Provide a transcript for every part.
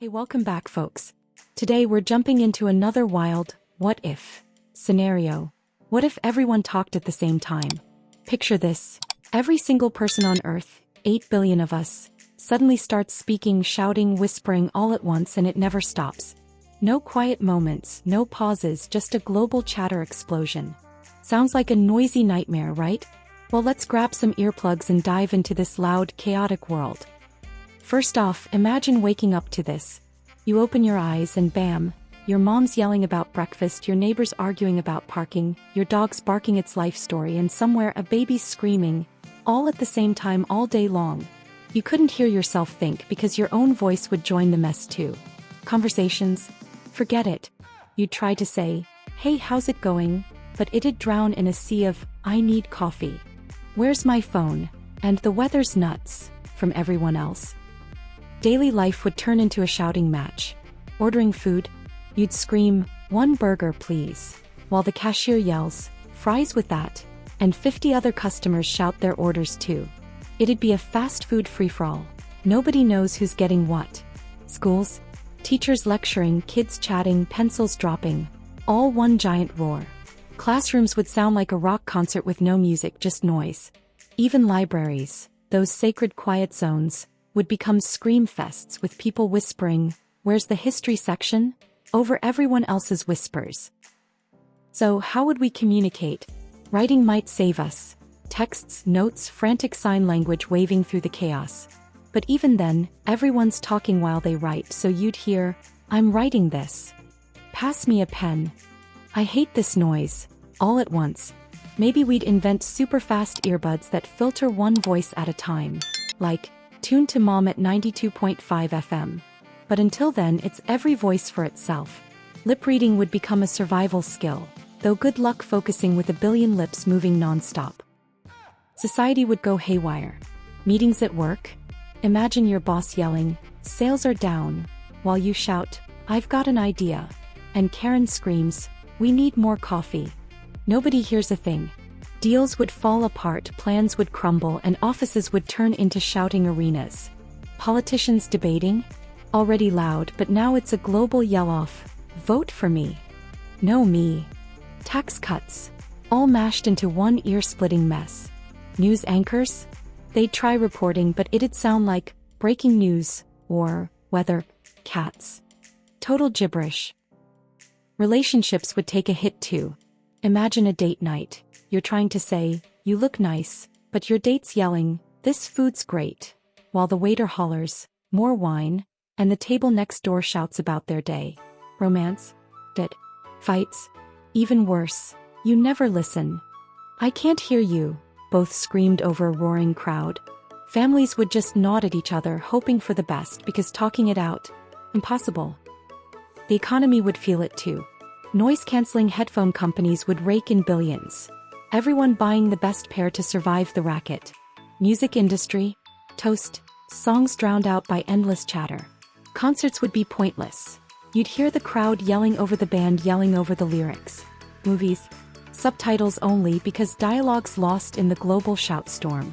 Hey, welcome back, folks. Today we're jumping into another wild, what-if scenario. What if everyone talked at the same time? Picture this. Every single person on Earth, 8 billion of us, suddenly starts speaking, shouting, whispering all at once, and it never stops. No quiet moments, no pauses, just a global chatter explosion. Sounds like a noisy nightmare, right? Well, let's grab some earplugs and dive into this loud, chaotic world. First off, imagine waking up to this. You open your eyes and bam, your mom's yelling about breakfast, your neighbors arguing about parking, your dog's barking its life story, and somewhere a baby's screaming, all at the same time all day long. You couldn't hear yourself think because your own voice would join the mess too. Conversations? Forget it. You'd try to say, "Hey, how's it going?" but it'd drown in a sea of, "I need coffee. Where's my phone?" and "the weather's nuts" from everyone else. Daily life would turn into a shouting match. Ordering food? You'd scream, "1 burger please," while the cashier yells, "Fries with that," and 50 other customers shout their orders too. It'd be a fast food free-for-all. Nobody knows who's getting what. Schools? Teachers lecturing, kids chatting, pencils dropping. All one giant roar. Classrooms would sound like a rock concert with no music, just noise. Even libraries, those sacred quiet zones, would become scream fests with people whispering, "Where's the history section?" over everyone else's whispers. So how would we communicate? Writing might save us. Texts, notes, frantic sign language waving through the chaos. But even then, everyone's talking while they write, so you'd hear, "I'm writing this. Pass me a pen. I hate this noise," all at once. Maybe we'd invent super-fast earbuds that filter one voice at a time. Like, "Tune to mom at 92.5 FM. But until then, it's every voice for itself. Lip reading would become a survival skill, though good luck focusing with a billion lips moving non-stop. Society would go haywire. Meetings at work? Imagine your boss yelling, "Sales are down," while you shout, "I've got an idea." And Karen screams, "We need more coffee." Nobody hears a thing. Deals would fall apart, plans would crumble, and offices would turn into shouting arenas. Politicians debating? Already loud, but now it's a global yell-off. "Vote for me." "No me." Tax cuts. All mashed into one ear-splitting mess. News anchors? They'd try reporting, but it'd sound like breaking news, or weather, cats. Total gibberish. Relationships would take a hit too. Imagine a date night. You're trying to say, "You look nice," but your date's yelling, "This food's great," while the waiter hollers, "More wine," and the table next door shouts about their day. Romance? Dead. Fights? Even worse. "You never listen." "I can't hear you," both screamed over a roaring crowd. Families would just nod at each other, hoping for the best, because talking it out, impossible. The economy would feel it too. Noise-canceling headphone companies would rake in billions. Everyone buying the best pair to survive the racket. Music industry? Toast. Songs drowned out by endless chatter. Concerts would be pointless. You'd hear the crowd yelling over the band, yelling over the lyrics. Movies? Subtitles only because dialogue's lost in the global shout storm.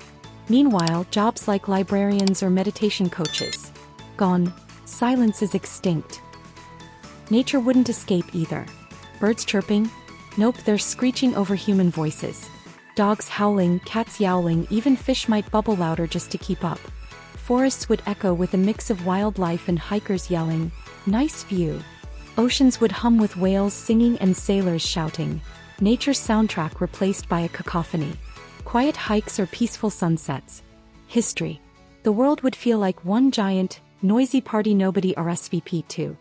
Meanwhile, jobs like librarians or meditation coaches? Gone. Silence is extinct. Nature wouldn't escape either. Birds chirping? Nope, they're screeching over human voices. Dogs howling, cats yowling, even fish might bubble louder just to keep up. Forests would echo with a mix of wildlife and hikers yelling, "Nice view." Oceans would hum with whales singing and sailors shouting. Nature's soundtrack replaced by a cacophony. Quiet hikes or peaceful sunsets. History. The world would feel like one giant, noisy party nobody RSVP to.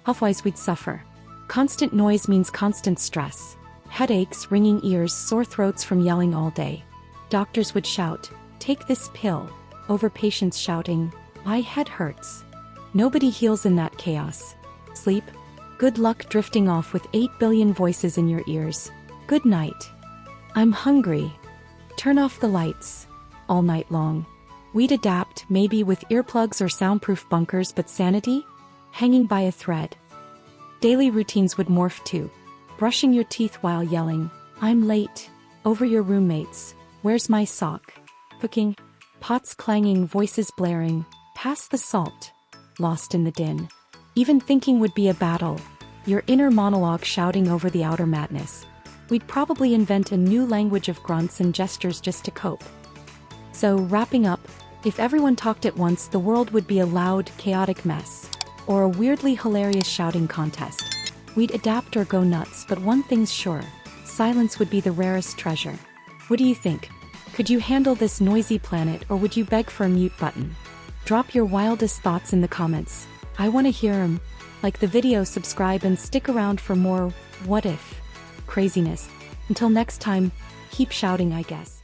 Health-wise we'd suffer. Constant noise means constant stress. Headaches, ringing ears, sore throats from yelling all day. Doctors would shout, "Take this pill," over patients shouting, "My head hurts." Nobody heals in that chaos. Sleep? Good luck drifting off with 8 billion voices in your ears. Good night. "I'm hungry." Turn off the lights. All night long. We'd adapt, maybe with earplugs or soundproof bunkers, but sanity? Hanging by a thread. Daily routines would morph too. Brushing your teeth while yelling, "I'm late," over your roommates. "Where's my sock?" Cooking? Pots clanging, voices blaring, "Pass the salt." lost in the din. Even thinking would be a battle, your inner monologue shouting over the outer madness. We'd probably invent a new language of grunts and gestures just to cope. So, wrapping up, if everyone talked at once, the world would be a loud, chaotic mess, or a weirdly hilarious shouting contest. We'd adapt or go nuts, but one thing's sure, silence would be the rarest treasure. What do you think? Could you handle this noisy planet, or would you beg for a mute button? Drop your wildest thoughts in the comments. I want to hear them. Like the video, subscribe, and stick around for more what if craziness. Until next time, keep shouting, I guess.